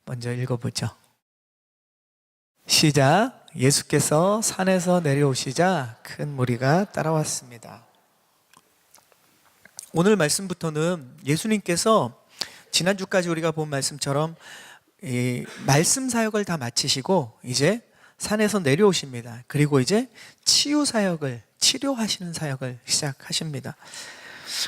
먼저 읽어보죠. 시작. 예수께서 산에서 내려오시자 큰 무리가 따라왔습니다. 오늘 말씀부터는 예수님께서 지난주까지 우리가 본 말씀처럼 이 말씀 사역을 다 마치시고 이제 산에서 내려오십니다. 그리고 이제 치유 사역을, 치료하시는 사역을 시작하십니다.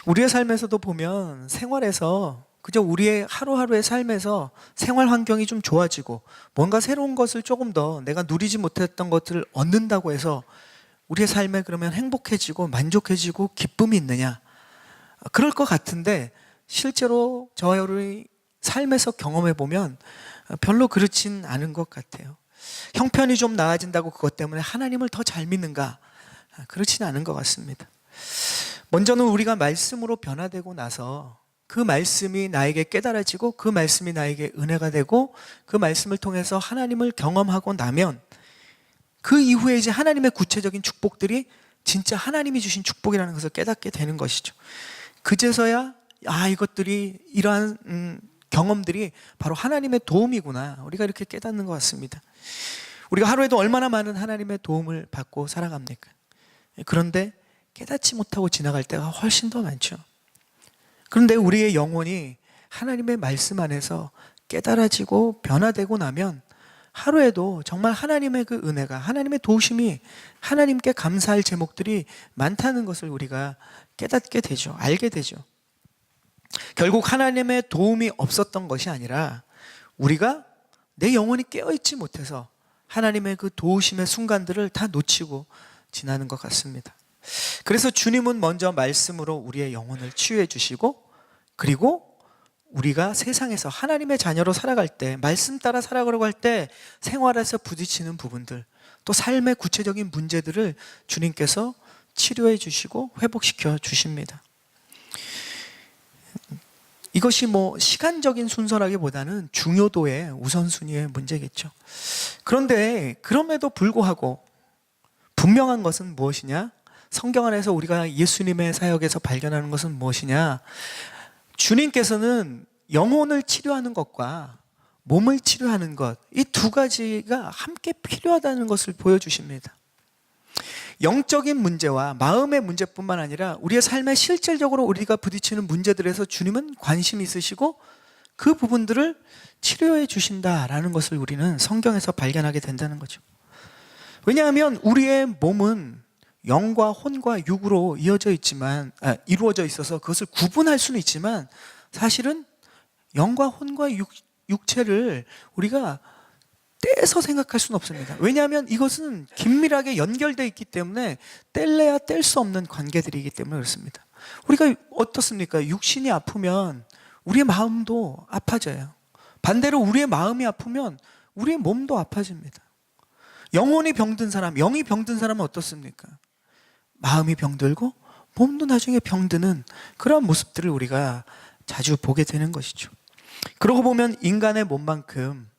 우리의 삶에서도 보면 생활에서 그저 우리의 하루하루의 삶에서 생활 환경이 좀 좋아지고 뭔가 새로운 것을 조금 더 내가 누리지 못했던 것들을 얻는다고 해서 우리의 삶에 그러면 행복해지고 만족해지고 기쁨이 있느냐? 그럴 것 같은데 실제로 저와 여러분이 삶에서 경험해 보면 별로 그렇진 않은 것 같아요. 형편이 좀 나아진다고 그것 때문에 하나님을 더 잘 믿는가? 그렇지는 않은 것 같습니다. 먼저는 우리가 말씀으로 변화되고 나서 그 말씀이 나에게 깨달아지고 그 말씀이 나에게 은혜가 되고 그 말씀을 통해서 하나님을 경험하고 나면 그 이후에 이제 하나님의 구체적인 축복들이 진짜 하나님이 주신 축복이라는 것을 깨닫게 되는 것이죠. 그제서야 이것들이 이러한 경험들이 바로 하나님의 도움이구나, 우리가 이렇게 깨닫는 것 같습니다. 우리가 하루에도 얼마나 많은 하나님의 도움을 받고 살아갑니까? 그런데 깨닫지 못하고 지나갈 때가 훨씬 더 많죠. 그런데 우리의 영혼이 하나님의 말씀 안에서 깨달아지고 변화되고 나면 하루에도 정말 하나님의 그 은혜가, 하나님의 도우심이, 하나님께 감사할 제목들이 많다는 것을 우리가 깨닫게 되죠. 알게 되죠. 결국 하나님의 도움이 없었던 것이 아니라 우리가 내 영혼이 깨어있지 못해서 하나님의 그 도우심의 순간들을 다 놓치고 지나는 것 같습니다. 그래서 주님은 먼저 말씀으로 우리의 영혼을 치유해 주시고, 그리고 우리가 세상에서 하나님의 자녀로 살아갈 때, 말씀 따라 살아가려고 할 때 생활에서 부딪히는 부분들, 또 삶의 구체적인 문제들을 주님께서 치료해 주시고 회복시켜 주십니다. 이것이 시간적인 순서라기보다는 중요도의 우선순위의 문제겠죠. 그런데 그럼에도 불구하고 분명한 것은 무엇이냐? 성경 안에서 우리가 예수님의 사역에서 발견하는 것은 무엇이냐? 주님께서는 영혼을 치료하는 것과 몸을 치료하는 것, 이 두 가지가 함께 필요하다는 것을 보여주십니다. 영적인 문제와 마음의 문제뿐만 아니라 우리의 삶에 실질적으로 우리가 부딪히는 문제들에서 주님은 관심이 있으시고 그 부분들을 치료해 주신다라는 것을 우리는 성경에서 발견하게 된다는 거죠. 왜냐하면 우리의 몸은 영과 혼과 육으로 이루어져 있어서 그것을 구분할 수는 있지만 사실은 영과 혼과 육체를 우리가 떼서 생각할 수는 없습니다. 왜냐하면 이것은 긴밀하게 연결되어 있기 때문에 뗄래야 뗄 수 없는 관계들이기 때문에 그렇습니다. 우리가 어떻습니까? 육신이 아프면 우리의 마음도 아파져요. 반대로 우리의 마음이 아프면 우리의 몸도 아파집니다. 영혼이 병든 사람, 영이 병든 사람은 어떻습니까? 마음이 병들고 몸도 나중에 병드는 그런 모습들을 우리가 자주 보게 되는 것이죠. 그러고 보면 인간의 몸만큼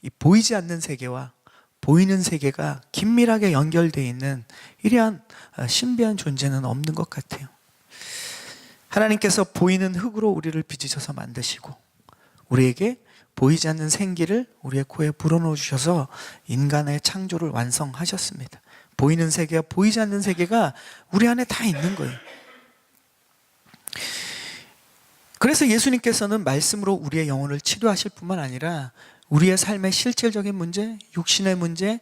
이 보이지 않는 세계와 보이는 세계가 긴밀하게 연결되어 있는 이러한 신비한 존재는 없는 것 같아요. 하나님께서 보이는 흙으로 우리를 빚으셔서 만드시고 우리에게 보이지 않는 생기를 우리의 코에 불어넣어 주셔서 인간의 창조를 완성하셨습니다. 보이는 세계와 보이지 않는 세계가 우리 안에 다 있는 거예요. 그래서 예수님께서는 말씀으로 우리의 영혼을 치료하실 뿐만 아니라 우리의 삶의 실질적인 문제, 육신의 문제,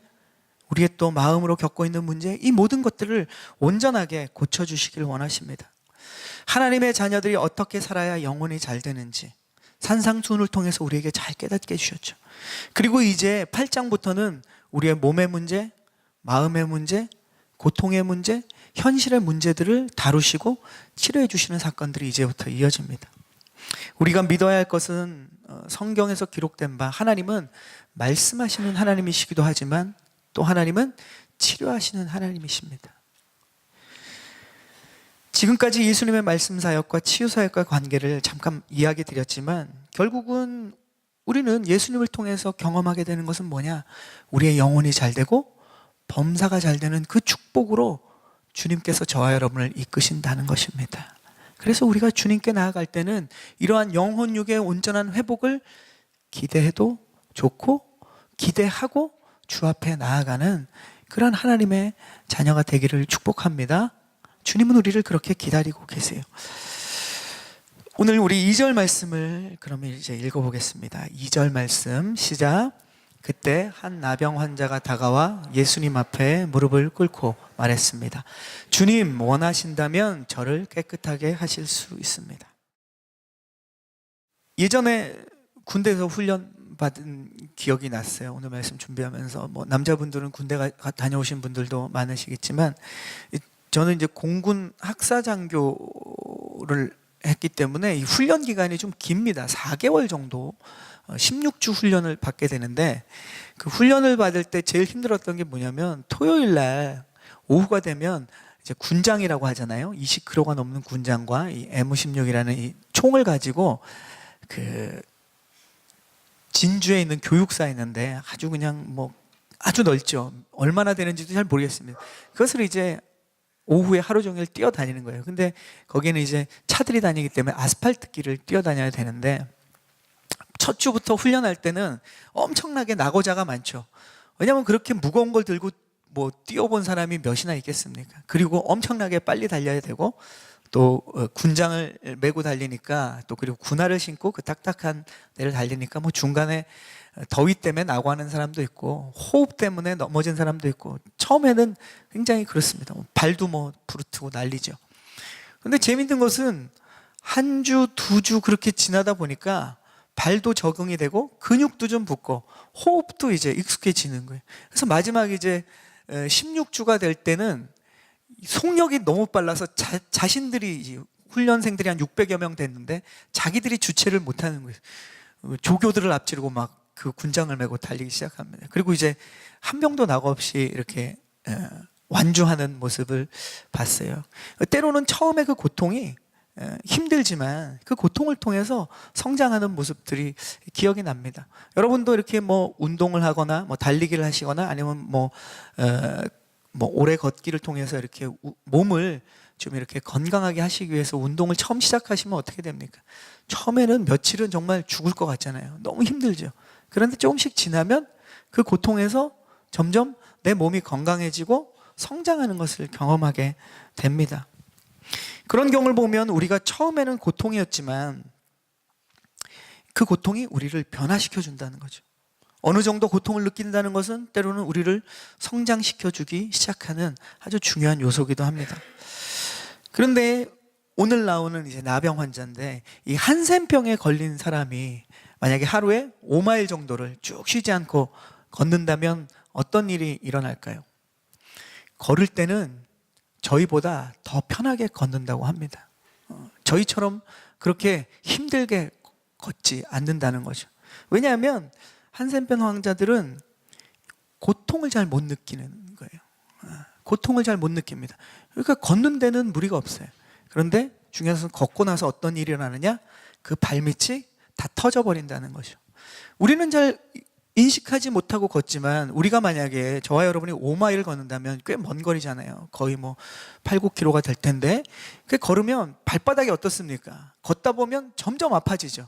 우리의 또 마음으로 겪고 있는 문제, 이 모든 것들을 온전하게 고쳐주시길 원하십니다. 하나님의 자녀들이 어떻게 살아야 영혼이 잘 되는지 산상수훈을 통해서 우리에게 잘 깨닫게 해주셨죠. 그리고 이제 8장부터는 우리의 몸의 문제, 마음의 문제, 고통의 문제, 현실의 문제들을 다루시고 치료해 주시는 사건들이 이제부터 이어집니다. 우리가 믿어야 할 것은 성경에서 기록된 바 하나님은 말씀하시는 하나님이시기도 하지만 또 하나님은 치료하시는 하나님이십니다. 지금까지 예수님의 말씀 사역과 치유 사역과의 관계를 잠깐 이야기 드렸지만 결국은 우리는 예수님을 통해서 경험하게 되는 것은 뭐냐? 우리의 영혼이 잘 되고 범사가 잘 되는 그 축복으로 주님께서 저와 여러분을 이끄신다는 것입니다. 그래서 우리가 주님께 나아갈 때는 이러한 영혼육의 온전한 회복을 기대해도 좋고 기대하고 주 앞에 나아가는 그런 하나님의 자녀가 되기를 축복합니다. 주님은 우리를 그렇게 기다리고 계세요. 오늘 우리 2절 말씀을 그러면 이제 읽어보겠습니다. 2절 말씀 시작. 그때 한 나병 환자가 다가와 예수님 앞에 무릎을 꿇고 말했습니다. 주님, 원하신다면 저를 깨끗하게 하실 수 있습니다. 예전에 군대에서 훈련 받은 기억이 났어요. 오늘 말씀 준비하면서 남자분들은 군대 다녀오신 분들도 많으시겠지만, 저는 이제 공군 학사장교를 했기 때문에 이 훈련 기간이 좀 깁니다. 4개월 정도 16주 훈련을 받게 되는데, 그 훈련을 받을 때 제일 힘들었던 게 뭐냐면 토요일 날 오후가 되면 이제 군장이라고 하잖아요. 20kg가 넘는 군장과 이 M16이라는 이 총을 가지고 그 진주에 있는 교육사에 있는데 아주 그냥 아주 넓죠. 얼마나 되는지도 잘 모르겠습니다. 그것을 이제 오후에 하루 종일 뛰어다니는 거예요. 근데 거기는 이제 차들이 다니기 때문에 아스팔트 길을 뛰어다녀야 되는데, 첫 주부터 훈련할 때는 엄청나게 낙오자가 많죠. 왜냐하면 그렇게 무거운 걸 들고 뛰어본 사람이 몇이나 있겠습니까? 그리고 엄청나게 빨리 달려야 되고, 또 군장을 메고 달리니까, 또 그리고 군화를 신고 그 딱딱한 데를 달리니까 중간에 더위 때문에 낙오하는 사람도 있고 호흡 때문에 넘어진 사람도 있고, 처음에는 굉장히 그렇습니다. 발도 부르트고 난리죠. 근데 재밌는 것은 한 주, 두 주 그렇게 지나다 보니까 발도 적응이 되고 근육도 좀 붙고 호흡도 이제 익숙해지는 거예요. 그래서 마지막 이제 16주가 될 때는 속력이 너무 빨라서 자신들이 훈련생들이 한 600여 명 됐는데 자기들이 주체를 못하는 거예요. 조교들을 앞지르고 막 그 군장을 메고 달리기 시작합니다. 그리고 이제 한 명도 낙오 없이 이렇게 완주하는 모습을 봤어요. 때로는 처음에 그 고통이 힘들지만 그 고통을 통해서 성장하는 모습들이 기억이 납니다. 여러분도 이렇게 운동을 하거나 달리기를 하시거나 아니면 오래 걷기를 통해서 이렇게 몸을 좀 이렇게 건강하게 하시기 위해서 운동을 처음 시작하시면 어떻게 됩니까? 처음에는 며칠은 정말 죽을 것 같잖아요. 너무 힘들죠. 그런데 조금씩 지나면 그 고통에서 점점 내 몸이 건강해지고 성장하는 것을 경험하게 됩니다. 그런 경우를 보면 우리가 처음에는 고통이었지만 그 고통이 우리를 변화시켜 준다는 거죠. 어느 정도 고통을 느낀다는 것은 때로는 우리를 성장시켜 주기 시작하는 아주 중요한 요소이기도 합니다. 그런데 오늘 나오는 이제 나병 환자인데, 이 한센병에 걸린 사람이 만약에 하루에 5마일 정도를 쭉 쉬지 않고 걷는다면 어떤 일이 일어날까요? 걸을 때는 저희보다 더 편하게 걷는다고 합니다. 저희처럼 그렇게 힘들게 걷지 않는다는 거죠. 왜냐하면 한센병 환자들은 고통을 잘 못 느끼는 거예요. 고통을 잘 못 느낍니다. 그러니까 걷는 데는 무리가 없어요. 그런데 중요한 것은 걷고 나서 어떤 일이 일어나느냐? 그 발밑이 다 터져버린다는 거죠. 우리는 잘 인식하지 못하고 걷지만, 우리가 만약에 저와 여러분이 5마일을 걷는다면 꽤 먼 거리잖아요. 거의 8, 9km가 될 텐데, 그 걸으면 발바닥이 어떻습니까? 걷다 보면 점점 아파지죠.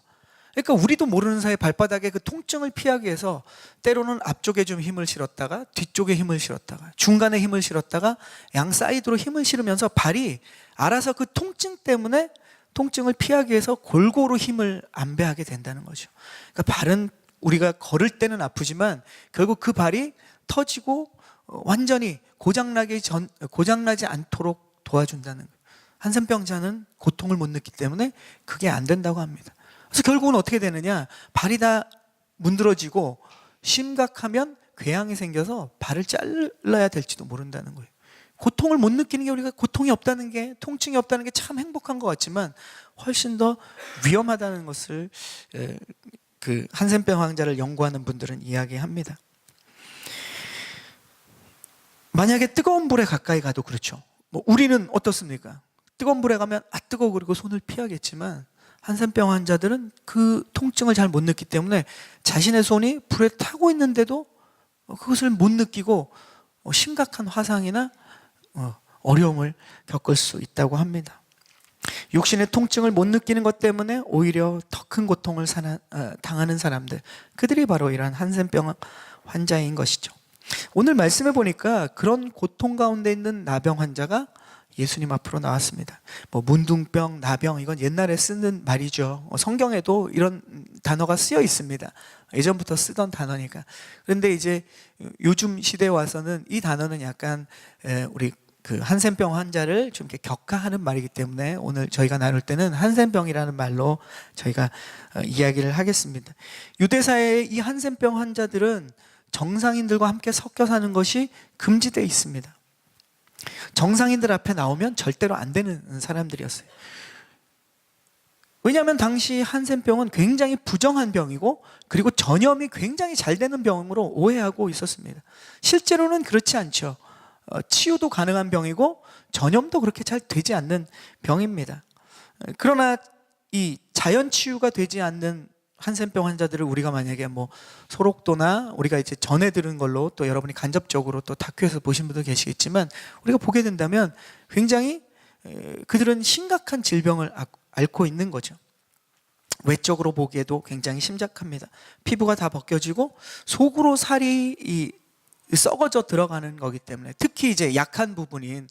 그러니까 우리도 모르는 사이에 발바닥에 그 통증을 피하기 위해서 때로는 앞쪽에 좀 힘을 실었다가 뒤쪽에 힘을 실었다가 중간에 힘을 실었다가 양 사이드로 힘을 실으면서 발이 알아서 그 통증 때문에 통증을 피하기 위해서 골고루 힘을 안배하게 된다는 거죠. 그러니까 발은 우리가 걸을 때는 아프지만 결국 그 발이 터지고 완전히 고장나지 않도록 도와준다는 거예요. 한센병자는 고통을 못 느끼기 때문에 그게 안 된다고 합니다. 그래서 결국은 어떻게 되느냐? 발이 다 문드러지고 심각하면 궤양이 생겨서 발을 잘라야 될지도 모른다는 거예요. 고통을 못 느끼는 게, 우리가 고통이 없다는 게, 통증이 없다는 게 참 행복한 것 같지만 훨씬 더 위험하다는 것을 그 한센병 환자를 연구하는 분들은 이야기합니다. 만약에 뜨거운 불에 가까이 가도 그렇죠. 우리는 어떻습니까? 뜨거운 불에 가면 뜨거워 그리고 손을 피하겠지만, 한센병 환자들은 그 통증을 잘 못 느끼기 때문에 자신의 손이 불에 타고 있는데도 그것을 못 느끼고 심각한 화상이나 어려움을 겪을 수 있다고 합니다. 육신의 통증을 못 느끼는 것 때문에 오히려 더 큰 고통을 당하는 사람들, 그들이 바로 이러한 한센병 환자인 것이죠. 오늘 말씀해 보니까 그런 고통 가운데 있는 나병 환자가 예수님 앞으로 나왔습니다. 뭐 문둥병, 나병, 이건 옛날에 쓰는 말이죠. 성경에도 이런 단어가 쓰여 있습니다. 예전부터 쓰던 단어니까. 그런데 이제 요즘 시대에 와서는 이 단어는 약간 우리 그 한센병 환자를 좀 이렇게 격하하는 말이기 때문에 오늘 저희가 나눌 때는 한센병이라는 말로 저희가 이야기를 하겠습니다. 유대사의 이 한센병 환자들은 정상인들과 함께 섞여 사는 것이 금지되어 있습니다. 정상인들 앞에 나오면 절대로 안 되는 사람들이었어요. 왜냐하면 당시 한센병은 굉장히 부정한 병이고, 그리고 전염이 굉장히 잘 되는 병으로 오해하고 있었습니다. 실제로는 그렇지 않죠. 치유도 가능한 병이고 전염도 그렇게 잘 되지 않는 병입니다. 그러나 이 자연 치유가 되지 않는 한센병 환자들을 우리가 만약에 뭐 소록도나 우리가 이제 전해 들은 걸로, 또 여러분이 간접적으로 또 다큐에서 보신 분도 계시겠지만, 우리가 보게 된다면 굉장히 그들은 심각한 질병을 앓고 있는 거죠. 외적으로 보기에도 굉장히 심각합니다. 피부가 다 벗겨지고 속으로 살이 썩어져 들어가는 거기 때문에, 특히 이제 약한 부분인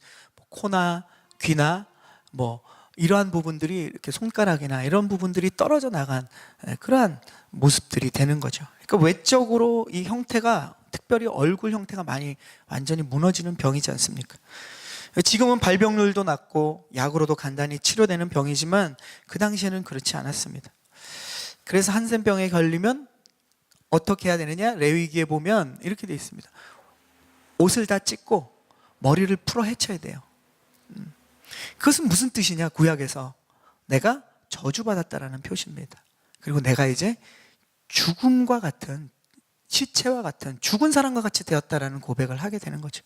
코나 귀나 뭐 이러한 부분들이, 이렇게 손가락이나 이런 부분들이 떨어져 나간 그러한 모습들이 되는 거죠. 그러니까 외적으로 이 형태가, 특별히 얼굴 형태가 많이 완전히 무너지는 병이지 않습니까? 지금은 발병률도 낮고 약으로도 간단히 치료되는 병이지만 그 당시에는 그렇지 않았습니다. 그래서 한센병에 걸리면 어떻게 해야 되느냐? 레위기에 보면 이렇게 되어 있습니다. 옷을 다 찢고 머리를 풀어 헤쳐야 돼요. 그것은 무슨 뜻이냐? 구약에서 내가 저주받았다라는 표시입니다. 그리고 내가 이제 죽음과 같은, 시체와 같은, 죽은 사람과 같이 되었다라는 고백을 하게 되는 거죠.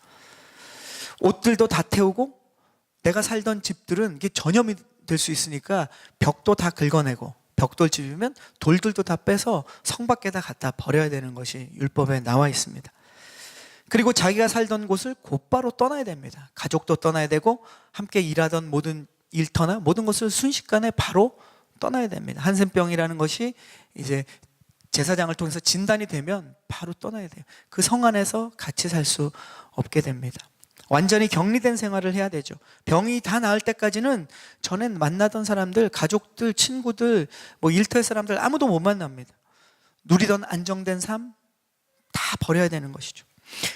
옷들도 다 태우고, 내가 살던 집들은 이게 전염이 될 수 있으니까 벽도 다 긁어내고, 벽돌집이면 돌들도 다 빼서 성 밖에다 갖다 버려야 되는 것이 율법에 나와 있습니다. 그리고 자기가 살던 곳을 곧바로 떠나야 됩니다. 가족도 떠나야 되고, 함께 일하던 모든 일터나 모든 것을 순식간에 바로 떠나야 됩니다. 한센병이라는 것이 이제 제사장을 통해서 진단이 되면 바로 떠나야 돼요. 그 성 안에서 같이 살 수 없게 됩니다. 완전히 격리된 생활을 해야 되죠. 병이 다 나을 때까지는 전엔 만나던 사람들, 가족들, 친구들, 뭐 일터의 사람들 아무도 못 만납니다. 누리던 안정된 삶 다 버려야 되는 것이죠.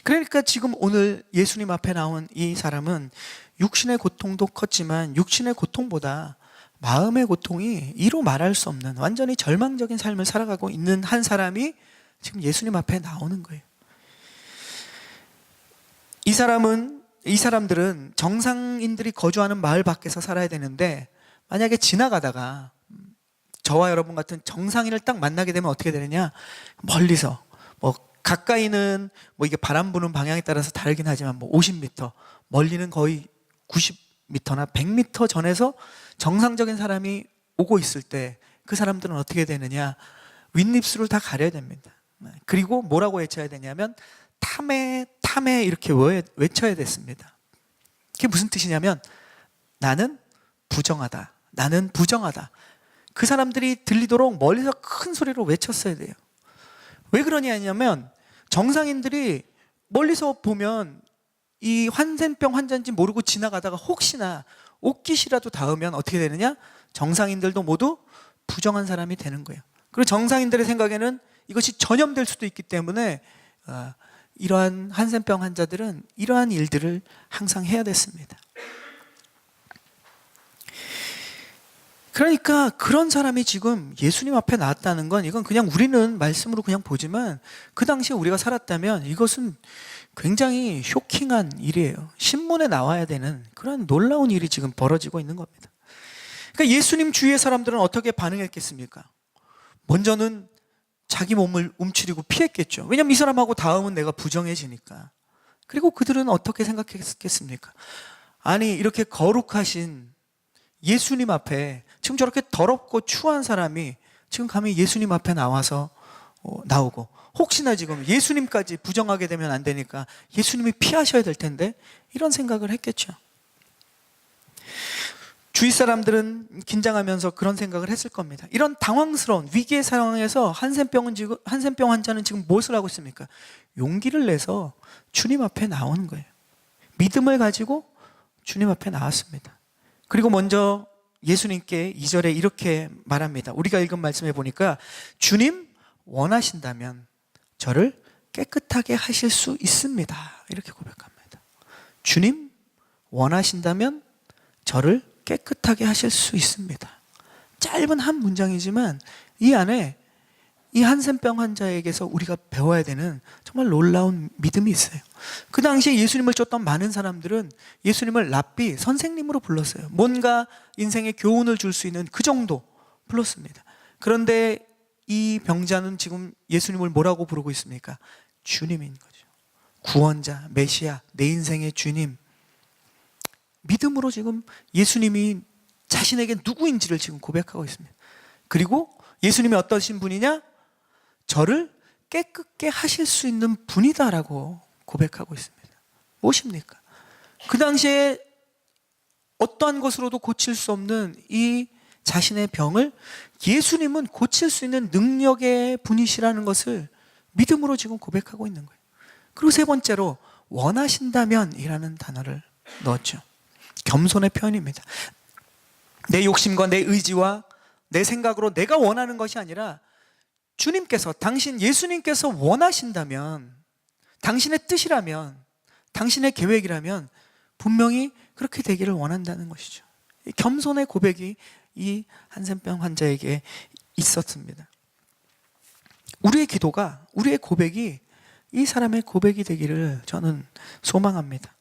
그러니까 지금 오늘 예수님 앞에 나온 이 사람은 육신의 고통도 컸지만 육신의 고통보다 마음의 고통이 이루 말할 수 없는 완전히 절망적인 삶을 살아가고 있는 한 사람이 지금 예수님 앞에 나오는 거예요. 이 사람들은 정상인들이 거주하는 마을 밖에서 살아야 되는데, 만약에 지나가다가 저와 여러분 같은 정상인을 딱 만나게 되면 어떻게 되느냐? 멀리서, 뭐 가까이는 뭐 이게 바람 부는 방향에 따라서 다르긴 하지만 뭐 50m, 멀리는 거의 90m나 100m 전에서 정상적인 사람이 오고 있을 때 그 사람들은 어떻게 되느냐? 윗입술을 다 가려야 됩니다. 그리고 뭐라고 외쳐야 되냐면 탐해 탐해 이렇게 외쳐야 됐습니다. 그게 무슨 뜻이냐면 나는 부정하다, 나는 부정하다. 그 사람들이 들리도록 멀리서 큰 소리로 외쳤어야 돼요. 왜 그러냐면 정상인들이 멀리서 보면 이 한센병 환자인지 모르고 지나가다가 혹시나 옷깃이라도 닿으면 어떻게 되느냐? 정상인들도 모두 부정한 사람이 되는 거예요. 그리고 정상인들의 생각에는 이것이 전염될 수도 있기 때문에 이러한 한센병 환자들은 이러한 일들을 항상 해야 됐습니다. 그러니까 그런 사람이 지금 예수님 앞에 나왔다는 건, 이건 그냥 우리는 말씀으로 그냥 보지만 그 당시에 우리가 살았다면 이것은 굉장히 쇼킹한 일이에요. 신문에 나와야 되는 그런 놀라운 일이 지금 벌어지고 있는 겁니다. 그러니까 예수님 주위의 사람들은 어떻게 반응했겠습니까? 먼저는 자기 몸을 움츠리고 피했겠죠. 왜냐하면 이 사람하고 닿으면 내가 부정해지니까. 그리고 그들은 어떻게 생각했겠습니까? 아니, 이렇게 거룩하신 예수님 앞에 지금 저렇게 더럽고 추한 사람이 지금 감히 예수님 앞에 나와서 나오고, 혹시나 지금 예수님까지 부정하게 되면 안 되니까 예수님이 피하셔야 될 텐데, 이런 생각을 했겠죠. 주위 사람들은 긴장하면서 그런 생각을 했을 겁니다. 이런 당황스러운 위기의 상황에서 한센병 환자는 지금 무엇을 하고 있습니까? 용기를 내서 주님 앞에 나오는 거예요. 믿음을 가지고 주님 앞에 나왔습니다. 그리고 먼저 예수님께 2절에 이렇게 말합니다. 우리가 읽은 말씀에 보니까 주님 원하신다면 저를 깨끗하게 하실 수 있습니다. 이렇게 고백합니다. 주님 원하신다면 저를 깨끗하게 하실 수 있습니다. 짧은 한 문장이지만 이 안에 이 한센병 환자에게서 우리가 배워야 되는 정말 놀라운 믿음이 있어요. 그 당시에 예수님을 쫓던 많은 사람들은 예수님을 랍비, 선생님으로 불렀어요. 뭔가 인생에 교훈을 줄 수 있는 그 정도 불렀습니다. 그런데 이 병자는 지금 예수님을 뭐라고 부르고 있습니까? 주님인 거죠. 구원자, 메시아, 내 인생의 주님. 믿음으로 지금 예수님이 자신에게 누구인지를 지금 고백하고 있습니다. 그리고 예수님이 어떠신 분이냐? 저를 깨끗게 하실 수 있는 분이다라고 고백하고 있습니다. 무엇입니까? 그 당시에 어떠한 것으로도 고칠 수 없는 이 자신의 병을 예수님은 고칠 수 있는 능력의 분이시라는 것을 믿음으로 지금 고백하고 있는 거예요. 그리고 세 번째로 원하신다면 이라는 단어를 넣었죠. 겸손의 표현입니다. 내 욕심과 내 의지와 내 생각으로 내가 원하는 것이 아니라 주님께서, 당신 예수님께서 원하신다면, 당신의 뜻이라면, 당신의 계획이라면 분명히 그렇게 되기를 원한다는 것이죠. 겸손의 고백이 이 한센병 환자에게 있었습니다. 우리의 기도가, 우리의 고백이 이 사람의 고백이 되기를 저는 소망합니다.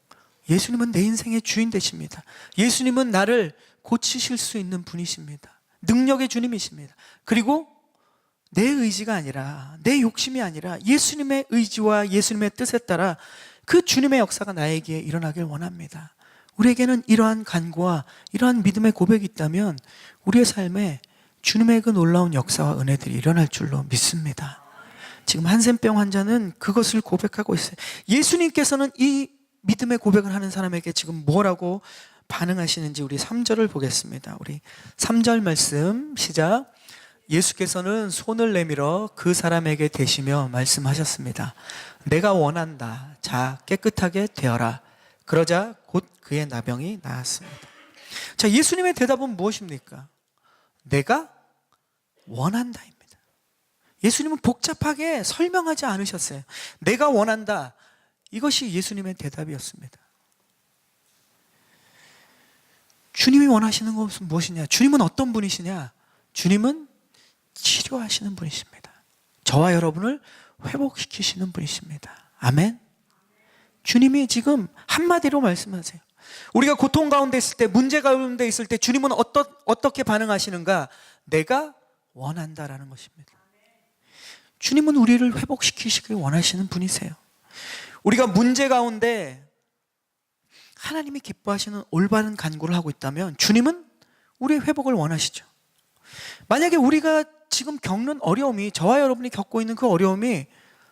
예수님은 내 인생의 주인 되십니다. 예수님은 나를 고치실 수 있는 분이십니다. 능력의 주님이십니다. 그리고 내 의지가 아니라, 내 욕심이 아니라 예수님의 의지와 예수님의 뜻에 따라 그 주님의 역사가 나에게 일어나길 원합니다. 우리에게는 이러한 간구와 이러한 믿음의 고백이 있다면 우리의 삶에 주님의 그 놀라운 역사와 은혜들이 일어날 줄로 믿습니다. 지금 한센병 환자는 그것을 고백하고 있어요. 예수님께서는 이 믿음의 고백을 하는 사람에게 지금 뭐라고 반응하시는지 우리 3절을 보겠습니다. 우리 3절 말씀 시작. 예수께서는 손을 내밀어 그 사람에게 대시며 말씀하셨습니다. 내가 원한다. 자, 깨끗하게 되어라. 그러자 곧 그의 나병이 나았습니다. 자, 예수님의 대답은 무엇입니까? 내가 원한다입니다. 예수님은 복잡하게 설명하지 않으셨어요. 내가 원한다. 이것이 예수님의 대답이었습니다. 주님이 원하시는 것은 무엇이냐? 주님은 어떤 분이시냐? 주님은 치료하시는 분이십니다. 저와 여러분을 회복시키시는 분이십니다. 아멘. 주님이 지금 한마디로 말씀하세요. 우리가 고통 가운데 있을 때, 문제 가운데 있을 때 주님은 어떻게 반응하시는가? 내가 원한다라는 것입니다. 주님은 우리를 회복시키시길 원하시는 분이세요. 우리가 문제 가운데 하나님이 기뻐하시는 올바른 간구를 하고 있다면 주님은 우리의 회복을 원하시죠. 만약에 우리가 지금 겪는 어려움이, 저와 여러분이 겪고 있는 그 어려움이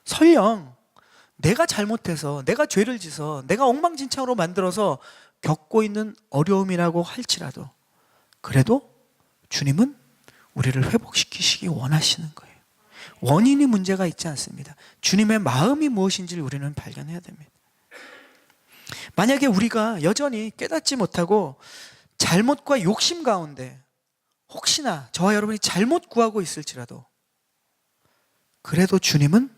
설령 내가 잘못해서, 내가 죄를 지서, 내가 엉망진창으로 만들어서 겪고 있는 어려움이라고 할지라도 그래도 주님은 우리를 회복시키시기 원하시는 거예요. 원인이 문제가 있지 않습니다. 주님의 마음이 무엇인지를 우리는 발견해야 됩니다. 만약에 우리가 여전히 깨닫지 못하고 잘못과 욕심 가운데 혹시나 저와 여러분이 잘못 구하고 있을지라도 그래도 주님은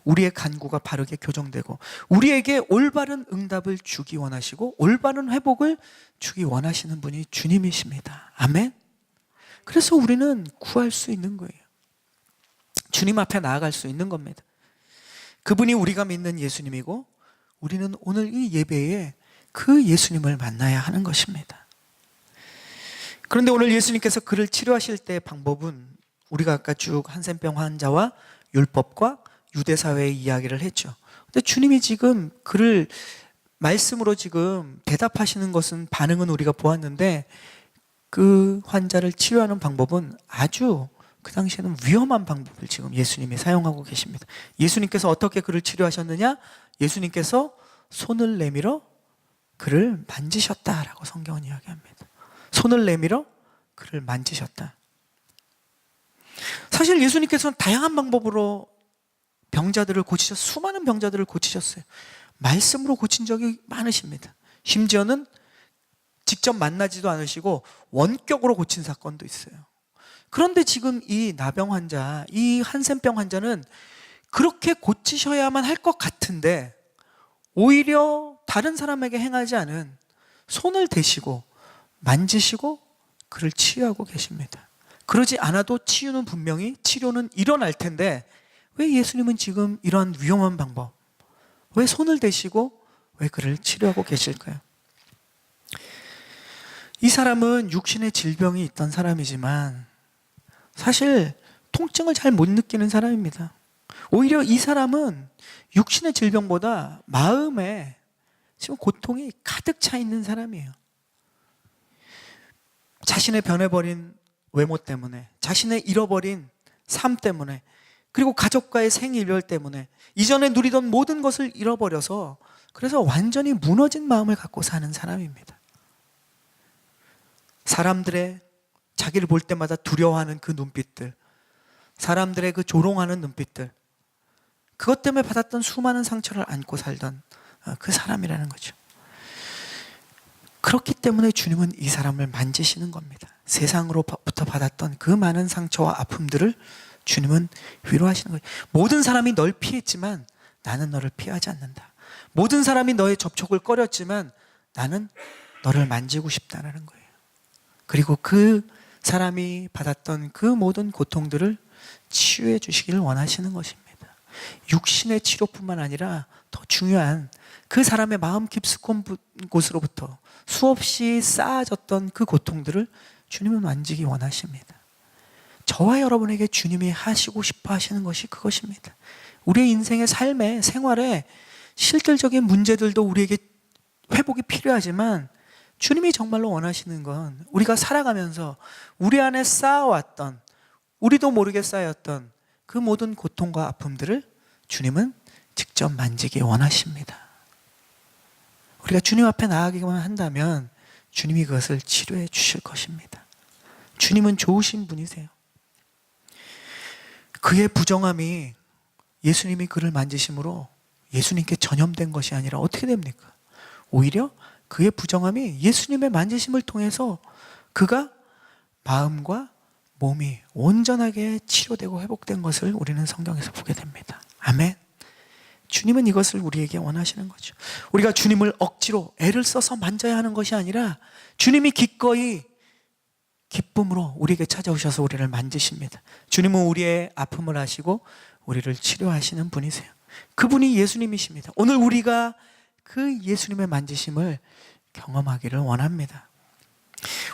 우리의 간구가 바르게 교정되고 우리에게 올바른 응답을 주기 원하시고 올바른 회복을 주기 원하시는 분이 주님이십니다. 아멘. 그래서 우리는 구할 수 있는 거예요. 주님 앞에 나아갈 수 있는 겁니다. 그분이 우리가 믿는 예수님이고 우리는 오늘 이 예배에 그 예수님을 만나야 하는 것입니다. 그런데 오늘 예수님께서 그를 치료하실 때의 방법은 우리가 아까 쭉 한센병 환자와 율법과 유대사회의 이야기를 했죠. 근데 주님이 지금 그를 말씀으로 지금 대답하시는 것은, 반응은 우리가 보았는데 그 환자를 치료하는 방법은 아주 그 당시에는 위험한 방법을 지금 예수님이 사용하고 계십니다. 예수님께서 어떻게 그를 치료하셨느냐? 예수님께서 손을 내밀어 그를 만지셨다라고 성경은 이야기합니다. 손을 내밀어 그를 만지셨다. 사실 예수님께서는 다양한 방법으로 병자들을 고치셨어요. 수많은 병자들을 고치셨어요. 말씀으로 고친 적이 많으십니다. 심지어는 직접 만나지도 않으시고 원격으로 고친 사건도 있어요. 그런데 지금 이 나병 환자, 이 한센병 환자는 그렇게 고치셔야만 할 것 같은데 오히려 다른 사람에게 행하지 않은 손을 대시고 만지시고 그를 치유하고 계십니다. 그러지 않아도 치유는 분명히 치료는 일어날 텐데 왜 예수님은 지금 이런 위험한 방법, 왜 손을 대시고 왜 그를 치료하고 계실까요? 이 사람은 육신의 질병이 있던 사람이지만 사실 통증을 잘 못 느끼는 사람입니다. 오히려 이 사람은 육신의 질병보다 마음에 지금 고통이 가득 차 있는 사람이에요. 자신의 변해버린 외모 때문에, 자신의 잃어버린 삶 때문에, 그리고 가족과의 생이별 때문에 이전에 누리던 모든 것을 잃어버려서 그래서 완전히 무너진 마음을 갖고 사는 사람입니다. 사람들의 자기를 볼 때마다 두려워하는 그 눈빛들, 사람들의 그 조롱하는 눈빛들, 그것 때문에 받았던 수많은 상처를 안고 살던 그 사람이라는 거죠. 그렇기 때문에 주님은 이 사람을 만지시는 겁니다. 세상으로부터 받았던 그 많은 상처와 아픔들을 주님은 위로하시는 거예요. 모든 사람이 널 피했지만 나는 너를 피하지 않는다. 모든 사람이 너의 접촉을 꺼렸지만 나는 너를 만지고 싶다는 거예요. 그리고 그 사람이 받았던 그 모든 고통들을 치유해 주시기를 원하시는 것입니다. 육신의 치료뿐만 아니라 더 중요한 그 사람의 마음 깊숙한 곳으로부터 수없이 쌓아졌던 그 고통들을 주님은 만지기 원하십니다. 저와 여러분에게 주님이 하시고 싶어 하시는 것이 그것입니다. 우리의 인생의 삶에, 생활에 실질적인 문제들도 우리에게 회복이 필요하지만 주님이 정말로 원하시는 건 우리가 살아가면서 우리 안에 쌓아왔던, 우리도 모르게 쌓였던 그 모든 고통과 아픔들을 주님은 직접 만지기 원하십니다. 우리가 주님 앞에 나아가기만 한다면 주님이 그것을 치료해 주실 것입니다. 주님은 좋으신 분이세요. 그의 부정함이 예수님이 그를 만지심으로 예수님께 전염된 것이 아니라 어떻게 됩니까? 오히려 그의 부정함이 예수님의 만지심을 통해서 그가 마음과 몸이 온전하게 치료되고 회복된 것을 우리는 성경에서 보게 됩니다. 아멘. 주님은 이것을 우리에게 원하시는 거죠. 우리가 주님을 억지로 애를 써서 만져야 하는 것이 아니라 주님이 기꺼이 기쁨으로 우리에게 찾아오셔서 우리를 만지십니다. 주님은 우리의 아픔을 아시고 우리를 치료하시는 분이세요. 그분이 예수님이십니다. 오늘 우리가 그 예수님의 만지심을 경험하기를 원합니다.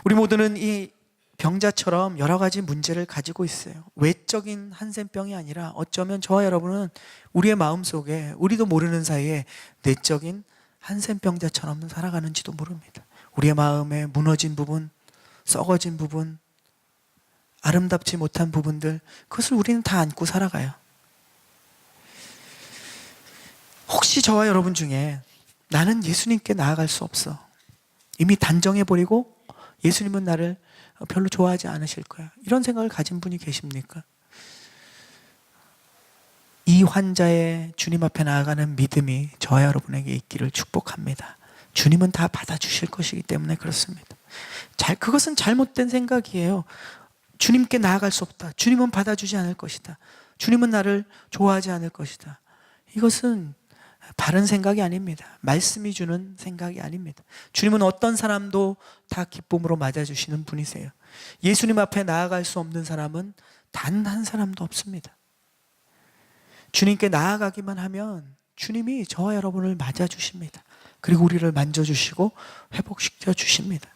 우리 모두는 이 병자처럼 여러 가지 문제를 가지고 있어요. 외적인 한센병이 아니라 어쩌면 저와 여러분은 우리의 마음속에 우리도 모르는 사이에 내적인 한센병자처럼 살아가는지도 모릅니다. 우리의 마음에 무너진 부분, 썩어진 부분, 아름답지 못한 부분들, 그것을 우리는 다 안고 살아가요. 혹시 저와 여러분 중에 나는 예수님께 나아갈 수 없어, 이미 단정해버리고 예수님은 나를 별로 좋아하지 않으실 거야, 이런 생각을 가진 분이 계십니까? 이 환자의 주님 앞에 나아가는 믿음이 저와 여러분에게 있기를 축복합니다. 주님은 다 받아주실 것이기 때문에 그렇습니다. 그것은 잘못된 생각이에요. 주님께 나아갈 수 없다, 주님은 받아주지 않을 것이다, 주님은 나를 좋아하지 않을 것이다, 이것은 바른 생각이 아닙니다. 말씀이 주는 생각이 아닙니다. 주님은 어떤 사람도 다 기쁨으로 맞아주시는 분이세요. 예수님 앞에 나아갈 수 없는 사람은 단 한 사람도 없습니다. 주님께 나아가기만 하면 주님이 저와 여러분을 맞아주십니다. 그리고 우리를 만져주시고 회복시켜 주십니다.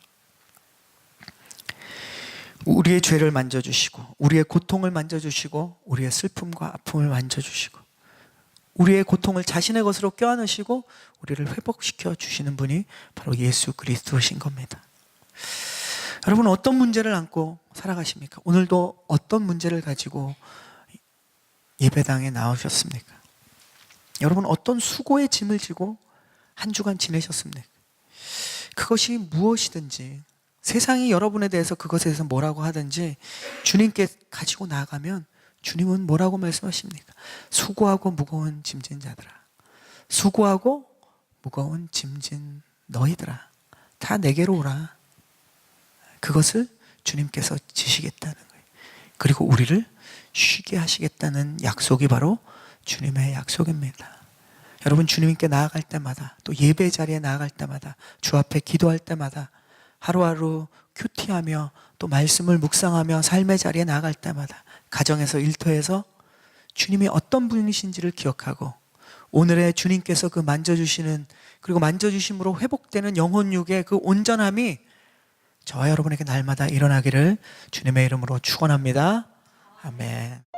우리의 죄를 만져주시고 우리의 고통을 만져주시고 우리의 슬픔과 아픔을 만져주시고 우리의 고통을 자신의 것으로 껴안으시고 우리를 회복시켜 주시는 분이 바로 예수 그리스도신 겁니다. 여러분, 어떤 문제를 안고 살아가십니까? 오늘도 어떤 문제를 가지고 예배당에 나오셨습니까? 여러분, 어떤 수고의 짐을 지고 한 주간 지내셨습니까? 그것이 무엇이든지 세상이 여러분에 대해서 그것에 대해서 뭐라고 하든지 주님께 가지고 나아가면 주님은 뭐라고 말씀하십니까? 수고하고 무거운 짐진 자들아, 수고하고 무거운 짐진 너희들아, 다 내게로 오라. 그것을 주님께서 지시겠다는 거예요. 그리고 우리를 쉬게 하시겠다는 약속이 바로 주님의 약속입니다. 여러분, 주님께 나아갈 때마다, 또 예배 자리에 나아갈 때마다, 주 앞에 기도할 때마다, 하루하루 큐티하며 또 말씀을 묵상하며 삶의 자리에 나아갈 때마다, 가정에서, 일터에서 주님이 어떤 분이신지를 기억하고 오늘의 주님께서 그 만져주시는, 그리고 만져주심으로 회복되는 영혼육의 그 온전함이 저와 여러분에게 날마다 일어나기를 주님의 이름으로 축원합니다. 아멘.